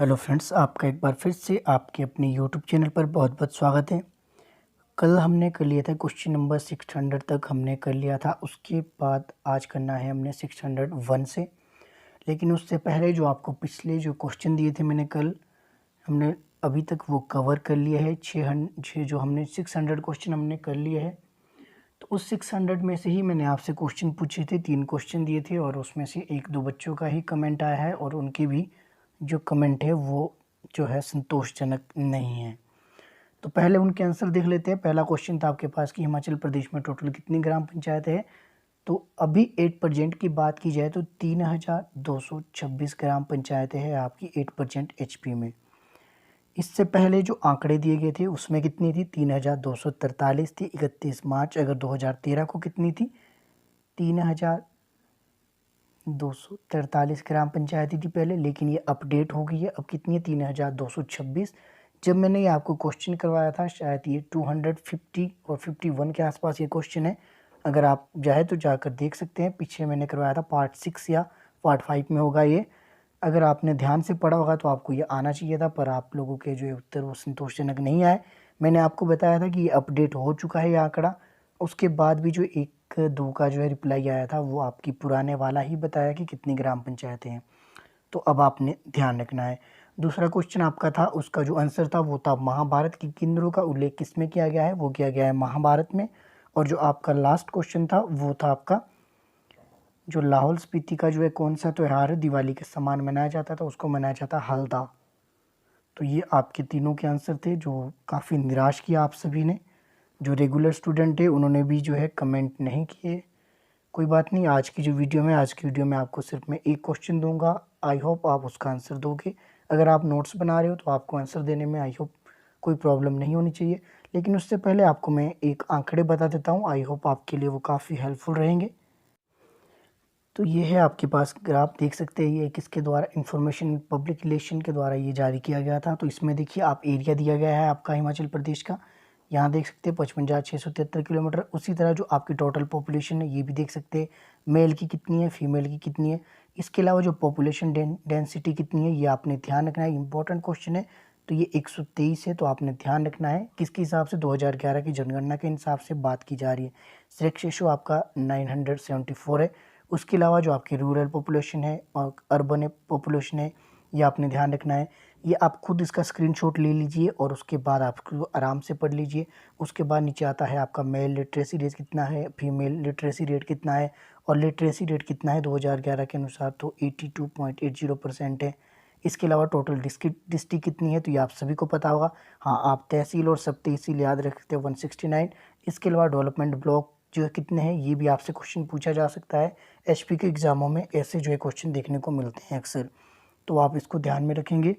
Hello friends, आपका एक बार फिर से आपके अपने यूट्यूब चैनल पर बहुत बहुत स्वागत है। कल हमने कर लिया था क्वेश्चन नंबर 600 तक हमने कर लिया था। उसके बाद आज करना है हमने 601 से। लेकिन उससे पहले जो आपको पिछले जो क्वेश्चन दिए थे मैंने कल, हमने अभी तक वो कवर कर लिया है। 600 जो हमने 600 क्वेश्चन हमने कर लिए हैं। तो उस 600 में से ही मैंने आपसे क्वेश्चन पूछे थे, 3 क्वेश्चन दिए थे और उसमें से 1-2 बच्चों का ही कमेंट आया है और उनके भी जो कमेंट है वो जो है संतोषजनक नहीं है। तो पहले उनके आंसर देख लेते हैं। पहला क्वेश्चन था आपके पास कि हिमाचल प्रदेश में टोटल कितनी ग्राम पंचायत है। तो अभी 8% की बात की जाए तो 3226 ग्राम पंचायतें हैं आपकी 8% एचपी में। इससे पहले जो आंकड़े दिए गए थे उसमें कितनी थी, 3243 थी 31 मार्च अगर 2013 को। कितनी थी, 3243 ग्राम पंचायती थी पहले, लेकिन ये अपडेट हो गई है। अब कितनी है, 3226। जब मैंने ये आपको क्वेश्चन करवाया था शायद ये 250 और 51 के आसपास ये क्वेश्चन है। अगर आप चाहे तो जाकर देख सकते हैं, पीछे मैंने करवाया था पार्ट 6 या पार्ट 5 में होगा ये। अगर आपने ध्यान से पढ़ा होगा तो आपको ये आना चाहिए था, पर आप लोगों के जो उत्तर वो संतोषजनक नहीं आए। मैंने आपको बताया था कि ये अपडेट हो चुका है ये आंकड़ा। उसके बाद भी जो 1-2 का जो है रिप्लाई आया था वो आपकी पुराने वाला ही बताया कि कितनी ग्राम पंचायतें हैं। तो अब आपने ध्यान रखना है। दूसरा क्वेश्चन आपका था, उसका जो आंसर था वो था महाभारत की केंद्रों का उल्लेख किसमें किया गया है, वो किया गया है महाभारत में। और जो आपका लास्ट क्वेश्चन था वो था आपका जो लाहौल स्पीति का जो है कौन सा त्यौहार है दिवाली के समान मनाया जाता था, उसको मनाया जाता हल्दा। तो ये आपके तीनों के आंसर थे जो काफ़ी निराश किया आप सभी ने। जो रेगुलर स्टूडेंट है उन्होंने भी जो है कमेंट नहीं किए। कोई बात नहीं, आज की वीडियो में आपको सिर्फ मैं एक क्वेश्चन दूंगा। आई होप आप उसका आंसर दोगे। अगर आप नोट्स बना रहे हो तो आपको आंसर देने में आई होप कोई प्रॉब्लम नहीं होनी चाहिए। लेकिन उससे पहले आपको मैं एक आंकड़े बता देता हूँ, आई होप आपके लिए वो काफ़ी हेल्पफुल रहेंगे। तो ये है आपके पास ग्राफ, देख सकते हैं ये किसके द्वारा, इंफॉर्मेशन पब्लिक रिलेशन के द्वारा ये जारी किया गया था। तो इसमें देखिए आप एरिया दिया गया है आपका हिमाचल प्रदेश का, यहाँ देख सकते हैं 55,673 किलोमीटर। उसी तरह जो आपकी टोटल पॉपुलेशन है ये भी देख सकते हैं, मेल की कितनी है, फीमेल की कितनी है। इसके अलावा जो पॉपुलेशन डेंसिटी कितनी है ये आपने ध्यान रखना है, इंपॉर्टेंट क्वेश्चन है। तो ये 123 है, तो आपने ध्यान रखना है किसके हिसाब से, 2011 की जनगणना के हिसाब से बात की जा रही है। सेक्स रेशो आपका 974 है। उसके अलावा जो आपकी रूरल पॉपुलेशन है और अर्बन पॉपुलेशन है ये आपने ध्यान रखना है। ये आप खुद इसका स्क्रीनशॉट ले लीजिए और उसके बाद आप आराम से पढ़ लीजिए। उसके बाद नीचे आता है आपका मेल लिटरेसी रेट कितना है, फीमेल लिटरेसी रेट कितना है और लिटरेसी रेट कितना है 2011 के अनुसार, तो 82.80% है। इसके अलावा टोटल डिस्ट्रिक्ट कितनी है तो ये आप सभी को पता होगा। हाँ, आप तहसील और सब तहसील याद रखते हैं 169। इसके अलावा डेवलपमेंट ब्लॉक जो है कितने हैं ये भी आपसे क्वेश्चन पूछा जा सकता है। एचपी के एग्ज़ामों में ऐसे जो है क्वेश्चन देखने को मिलते हैं अक्सर, तो आप इसको ध्यान में रखेंगे।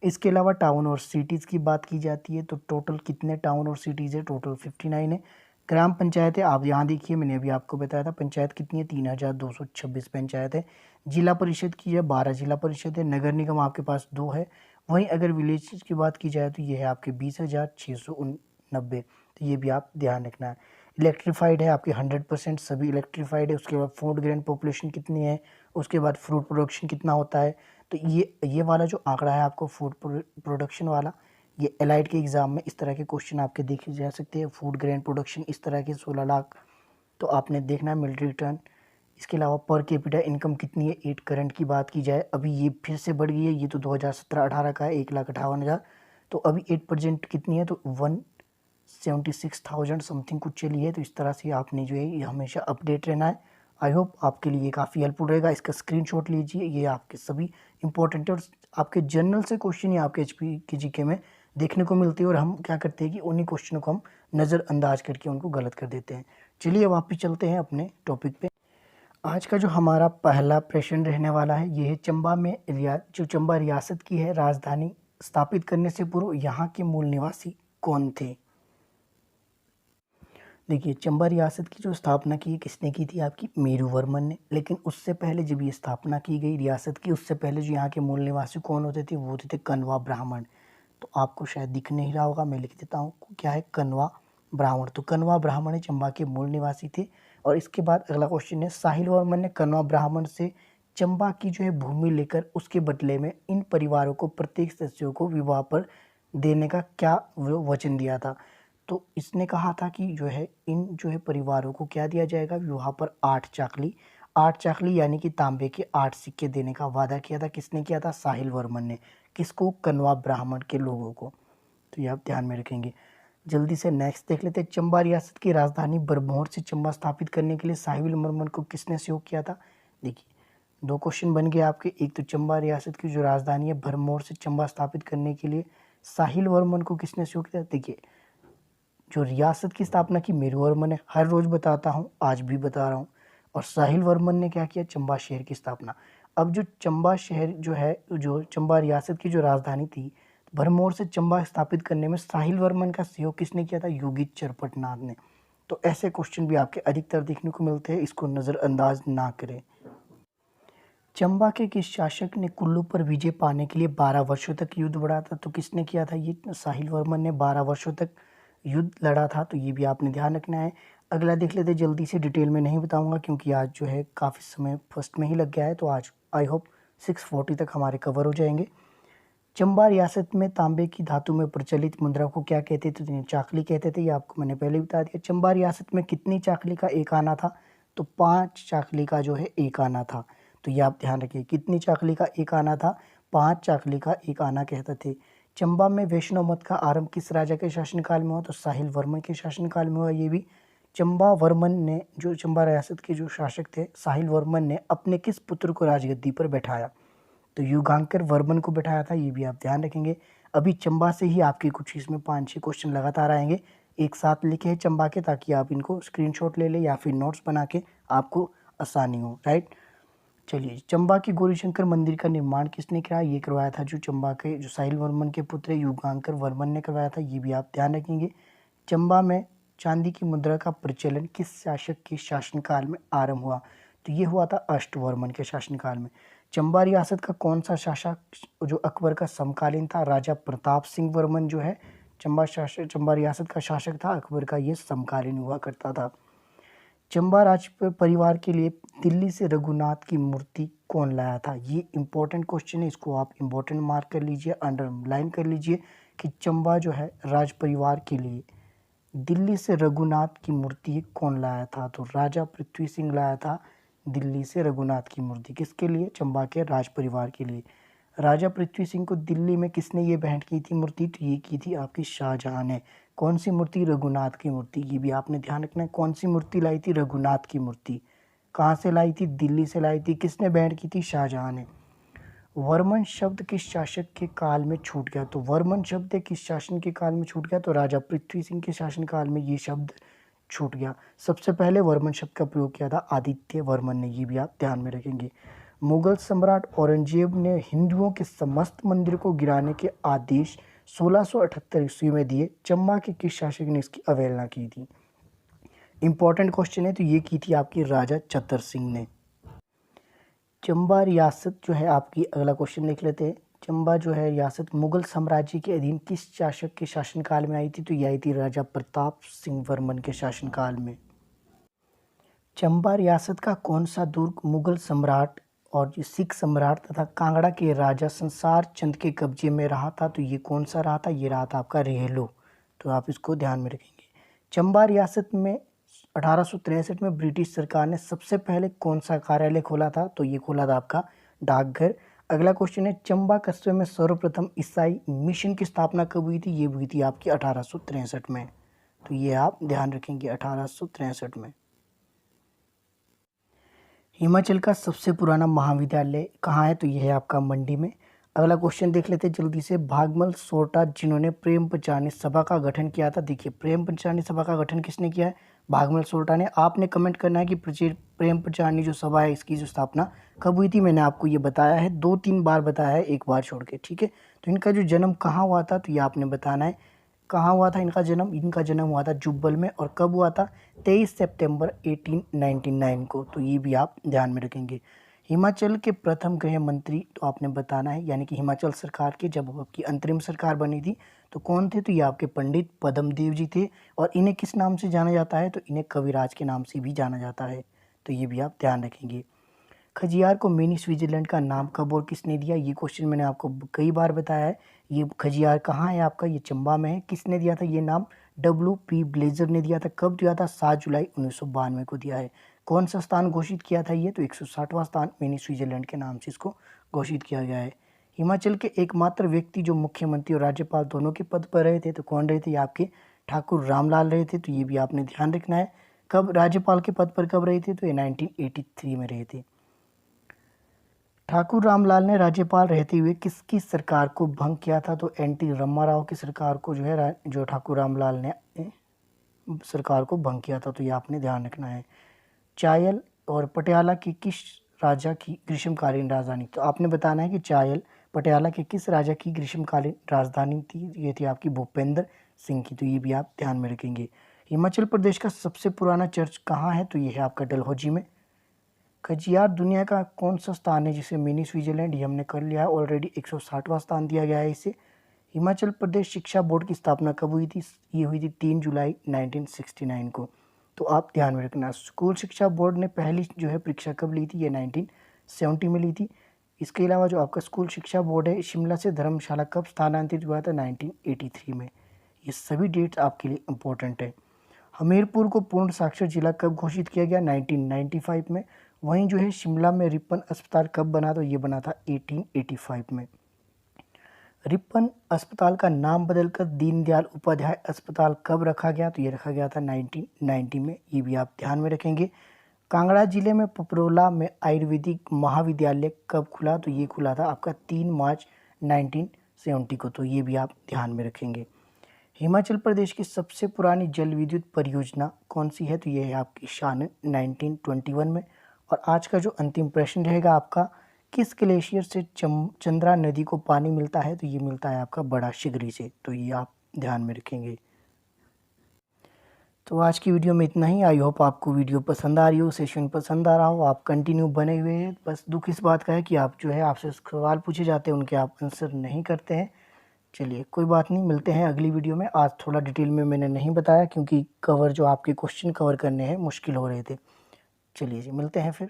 इसके अलावा टाउन और सिटीज़ की बात की जाती है तो टोटल कितने टाउन और सिटीज़ है, टोटल 59 है। ग्राम पंचायत है, आप यहाँ देखिए मैंने अभी आपको बताया था पंचायत कितनी है, 3226 पंचायत है। जिला परिषद की है 12 जिला परिषद है। नगर निगम आपके पास 2 है। वहीं अगर विलेज की बात की जाए तो ये है आपके 20,690, तो ये भी आप ध्यान रखना है। इलेक्ट्रीफाइड है आपके 100% सभी इलेक्ट्रीफाइड है। उसके बाद फूड ग्रेन पॉपुलेशन कितनी है, उसके बाद फ्रूट प्रोडक्शन कितना होता है। तो ये वाला जो आंकड़ा है आपको फूड प्रोडक्शन वाला, ये एलाइड के एग्ज़ाम में इस तरह के क्वेश्चन आपके देखे जा सकते हैं। फूड ग्रेन प्रोडक्शन इस तरह के 16 लाख, तो आपने देखना है मिलिट्री रिटर्न। इसके अलावा पर कैपिटा इनकम कितनी है, 8 करंट की बात की जाए अभी ये फिर से बढ़ गई है, ये तो 2017-18 का है 1,58,000। तो अभी 8% कितनी है तो 176,000 समथिंग कुछ चली है। तो इस तरह से आपने जो है ये हमेशा अपडेट रहना है। आई होप आपके लिए काफ़ी हेल्पफुल रहेगा। इसका स्क्रीनशॉट लीजिए, ये आपके सभी इंपॉर्टेंट है और आपके जनरल से क्वेश्चन ही आपके एचपी के जीके में देखने को मिलते हैं और हम क्या करते हैं कि उन्हीं क्वेश्चनों को हम नज़रअंदाज करके उनको गलत कर देते हैं। चलिए वापस चलते हैं अपने टॉपिक पे। आज का जो हमारा पहला प्रश्न रहने वाला है ये है, जो चंबा रियासत की है राजधानी स्थापित करने से पूर्व यहाँ के मूल निवासी कौन थे। देखिए, चंबा रियासत की जो स्थापना की किसने की थी, आपकी मेरू वर्मन ने। लेकिन उससे पहले जब ये स्थापना की गई रियासत की, उससे पहले जो यहाँ के मूल निवासी कौन होते थे वो होते थे कनवा ब्राह्मण। तो आपको शायद दिख नहीं रहा होगा, मैं लिख देता हूँ क्या है, कनवा ब्राह्मण। तो कनवा ब्राह्मण चंबा के मूल निवासी थे। और इसके बाद अगला क्वेश्चन है, साहिल वर्मन ने कनवा ब्राह्मण से चंबा की जो है भूमि लेकर उसके बदले में इन परिवारों को प्रत्येक सदस्यों को विवाह पर देने का क्या वचन दिया था। तो इसने कहा था कि जो है इन जो है परिवारों को क्या दिया जाएगा, विवाह पर 8 चाकली यानी कि तांबे के 8 सिक्के देने का वादा किया था। किसने किया था? साहिल वर्मन ने। किसको? कनवा ब्राह्मण के लोगों को। तो ये आप ध्यान में रखेंगे। जल्दी से नेक्स्ट देख लेते हैं। चंबा रियासत की राजधानी बरमोर से चंबा स्थापित करने के लिए साहिल वर्मन को किसने सहयोग किया था? देखिए 2 क्वेश्चन बन गए आपके। एक तो चंबा रियासत की जो राजधानी है भरमौर से चंबा स्थापित करने के लिए साहिल वर्मन को किसने सहयोग किया? देखिए जो रियासत की स्थापना की मेरू वर्मन ने, हर रोज बताता हूँ, आज भी बता रहा हूँ। और साहिल वर्मन ने क्या किया? चंबा शहर की स्थापना। अब जो चंबा शहर जो है, जो चंबा रियासत की जो राजधानी थी, भरमौर से चंबा स्थापित करने में साहिल वर्मन का सहयोग किसने किया था? योगी चरपटनाथ ने। तो ऐसे क्वेश्चन भी आपके अधिकतर देखने को मिलते हैं, इसको नज़रअंदाज ना करें। चंबा के किस शासक ने कुल्लू पर विजय पाने के लिए 12 वर्षों तक युद्ध लड़ा था? तो किसने किया था? ये साहिल वर्मन ने 12 वर्षों तक युद्ध लड़ा था। तो ये भी आपने ध्यान रखना है। अगला देख लेते जल्दी से, डिटेल में नहीं बताऊंगा क्योंकि आज जो है काफ़ी समय फर्स्ट में ही लग गया है। तो आज आई होप 6:40 तक हमारे कवर हो जाएंगे। चंबा रियासत में तांबे की धातु में प्रचलित मुद्रा को क्या कहते थे? तो चाकली कहते थे। ये आपको मैंने पहले बता दिया। चंबा रियासत में कितनी चाकली का एक आना था? तो 5 चाकली का जो है एक आना था। तो ये आप ध्यान रखिए, कितनी चाकली का एक आना था? 5 चाकली का एक आना कहते थे। चंबा में वैष्णव मत का आरंभ किस राजा के शासनकाल में हुआ? तो साहिल वर्मन के शासनकाल में हुआ। ये भी चंबा वर्मन ने, जो चंबा रियासत के जो शासक थे साहिल वर्मन ने, अपने किस पुत्र को राजगद्दी पर बैठाया? तो युगांकर वर्मन को बैठाया था। ये भी आप ध्यान रखेंगे। अभी चंबा से ही आपके कुछ इसमें 5-6 क्वेश्चन लगातार आएंगे, एक साथ लिखे हैं चंबा के, ताकि आप इनको स्क्रीनशॉट ले लें या फिर नोट्स बना के आपको आसानी हो, राइट। चलिए, चंबा के गौरीशंकर मंदिर का निर्माण किसने किया? ये करवाया था जो चंबा के जो साहिल वर्मन के पुत्र युगांकर वर्मन ने करवाया था। ये भी आप ध्यान रखेंगे। चंबा में चांदी की मुद्रा का प्रचलन किस शासक के शासनकाल में आरंभ हुआ? तो ये हुआ था अष्टवर्मन के शासनकाल में। चंबा रियासत का कौन सा शासक जो अकबर का समकालीन था? राजा प्रताप सिंह वर्मन जो है चंबा रियासत का शासक था, अकबर का ये समकालीन हुआ करता था। चंबा राज परिवार के लिए दिल्ली से रघुनाथ की मूर्ति कौन लाया था? ये इंपॉर्टेंट क्वेश्चन है, इसको आप इंपॉर्टेंट मार्क कर लीजिए, अंडरलाइन कर लीजिए कि चंबा जो है राज परिवार के लिए दिल्ली से रघुनाथ की मूर्ति कौन लाया था? तो राजा पृथ्वी सिंह लाया था दिल्ली से रघुनाथ की मूर्ति। किसके लिए? चंबा के राज परिवार के लिए। राजा पृथ्वी सिंह को दिल्ली में किसने ये भेंट की थी मूर्ति? तो ये की थी आपकी शाहजहां ने। कौन सी मूर्ति? रघुनाथ की मूर्ति। ये भी आपने ध्यान रखना है। कौन सी मूर्ति लाई थी? रघुनाथ की मूर्ति। कहाँ से लाई थी? दिल्ली से लाई थी। किसने भेंट की थी? शाहजहां ने। वर्मन शब्द किस शासक के काल में छूट गया? तो वर्मन शब्द किस शासन के काल में छूट गया? तो राजा पृथ्वी सिंह के शासनकाल में ये शब्द छूट गया। सबसे पहले वर्मन शब्द का प्रयोग किया था आदित्य वर्मन ने। ये भी आप ध्यान में रखेंगे। मुगल सम्राट औरंगजेब ने हिंदुओं के समस्त मंदिर को गिराने के आदेश 1678 ईस्वी में दिए। चंबा के किस शासक ने इसकी अवहेलना की थी? इंपॉर्टेंट क्वेश्चन है। तो ये की थी आपकी राजा चतर सिंह ने। चंबा रियासत जो है आपकी, अगला क्वेश्चन देख लेते हैं। चंबा जो है रियासत मुगल साम्राज्य के अधीन किस शासक के शासनकाल में आई थी? तो यह आई थी राजा प्रताप सिंह वर्मन के शासनकाल में। चंबा रियासत का कौन सा दुर्ग मुगल सम्राट और जो सिख सम्राट तथा कांगड़ा के राजा संसार चंद के कब्जे में रहा था? तो ये कौन सा रहा था? ये रहा था आपका रेहलो। तो आप इसको ध्यान में रखेंगे। चंबा रियासत में 1863 में ब्रिटिश सरकार ने सबसे पहले कौन सा कार्यालय खोला था? तो ये खोला था आपका डाकघर। अगला क्वेश्चन है, चंबा कस्बे में सर्वप्रथम ईसाई मिशन की स्थापना कब हुई थी? ये हुई थी आपकी 1863 में। तो ये आप ध्यान रखेंगे, 1863 में। हिमाचल का सबसे पुराना महाविद्यालय कहाँ है? तो यह है आपका मंडी में। अगला क्वेश्चन देख लेते हैं जल्दी से। भागमल सोटा जिन्होंने प्रेम पंचानी सभा का गठन किया था। देखिए, प्रेम पंचानी सभा का गठन किसने किया है? भागमल सोटा ने। आपने कमेंट करना है कि प्रेम पंचानी जो सभा है इसकी जो स्थापना कब हुई थी। मैंने आपको ये बताया है, 2-3 बार बताया है, एक बार छोड़ के, ठीक है। तो इनका जो जन्म कहाँ हुआ था? तो ये आपने बताना है कहाँ हुआ था इनका जन्म। इनका जन्म हुआ था जुब्बल में। और कब हुआ था? 23 सितंबर 1899 को। तो ये भी आप ध्यान में रखेंगे। हिमाचल के प्रथम गृह मंत्री तो आपने बताना है, यानी कि हिमाचल सरकार के जब आपकी अंतरिम सरकार बनी थी तो कौन थे? तो ये आपके पंडित पद्मदेव जी थे। और इन्हें किस नाम से जाना जाता है? तो इन्हें कविराज के नाम से भी जाना जाता है। तो ये भी आप ध्यान रखेंगे। खजियार को मिनी स्विट्जरलैंड का नाम कब और किसने दिया? ये क्वेश्चन मैंने आपको कई बार बताया है। ये खजियार कहाँ है आपका? ये चंबा में है। किसने दिया था ये नाम? WP ब्लेजर ने दिया था। कब दिया था? 7 जुलाई 1992 को दिया है। कौन सा स्थान घोषित किया था ये? तो 160वां स्थान मिनी स्विट्जरलैंड के नाम से इसको घोषित किया गया है। हिमाचल के एकमात्र व्यक्ति जो मुख्यमंत्री और राज्यपाल दोनों के पद पर रहे थे, तो कौन रहे थे? ये आपके ठाकुर रामलाल रहे थे। तो ये भी आपने ध्यान रखना है। कब राज्यपाल के पद पर कब रहे थे? तो ये 1983 में रहे थे। ठाकुर रामलाल ने राज्यपाल रहते हुए किसकी सरकार को भंग किया था? तो NT रामाराव की सरकार को जो है जो ठाकुर रामलाल ने सरकार को भंग किया था। तो ये आपने ध्यान रखना है। चायल और पटियाला की किस राजा की ग्रीष्मकालीन राजधानी? तो आपने बताना है कि चायल पटियाला के किस राजा की ग्रीष्मकालीन राजधानी थी? ये थी आपकी भूपेंद्र सिंह की। तो ये भी आप ध्यान में रखेंगे। हिमाचल प्रदेश का सबसे पुराना चर्च कहाँ है? तो ये है आपका डलहौजी में। खजियार दुनिया का कौन सा स्थान है जिसे मिनी स्विट्जरलैंड? ये हमने कर लिया है ऑलरेडी। 160वां स्थान दिया गया है इसे। हिमाचल प्रदेश शिक्षा बोर्ड की स्थापना कब हुई थी? ये हुई थी 3 जुलाई 1969 को। तो आप ध्यान में रखना। स्कूल शिक्षा बोर्ड ने पहली जो है परीक्षा कब ली थी? ये 1970 में ली थी। इसके अलावा जो आपका स्कूल शिक्षा बोर्ड है शिमला से धर्मशाला कब स्थानांतरित हुआ था? 1983 में। ये सभी डेट्स आपके लिए इम्पोर्टेंट है। हमीरपुर को पूर्ण साक्षर जिला कब घोषित किया गया? 1995 में। वहीं जो है शिमला में रिपन अस्पताल कब बना? तो ये बना था 1885 में। रिपन अस्पताल का नाम बदलकर दीनदयाल उपाध्याय अस्पताल कब रखा गया? तो ये रखा गया था 1990 में। ये भी आप ध्यान में रखेंगे। कांगड़ा जिले में पपरोला में आयुर्वेदिक महाविद्यालय कब खुला? तो ये खुला था आपका 3 मार्च 1970 को। तो ये भी आप ध्यान में रखेंगे। हिमाचल प्रदेश की सबसे पुरानी जल विद्युत परियोजना कौन सी है? तो ये है आपकी शान 1921 में। और आज का जो अंतिम प्रश्न रहेगा आपका, किस ग्लेशियर से चंद्रा नदी को पानी मिलता है? तो ये मिलता है आपका बड़ा शिगरी से। तो ये आप ध्यान में रखेंगे। तो आज की वीडियो में इतना ही। आई होप आपको वीडियो पसंद आ रही हो, सेशन पसंद आ रहा हो, आप कंटिन्यू बने हुए हैं। बस दुख इस बात का है कि आप जो है आपसे सवाल पूछे जाते हैं उनके आप आंसर नहीं करते हैं। चलिए कोई बात नहीं, मिलते हैं अगली वीडियो में। आज थोड़ा डिटेल में मैंने नहीं बताया क्योंकि कवर जो आपके क्वेश्चन कवर करने हैं मुश्किल हो रहे थे। चलिए जी, मिलते हैं फिर।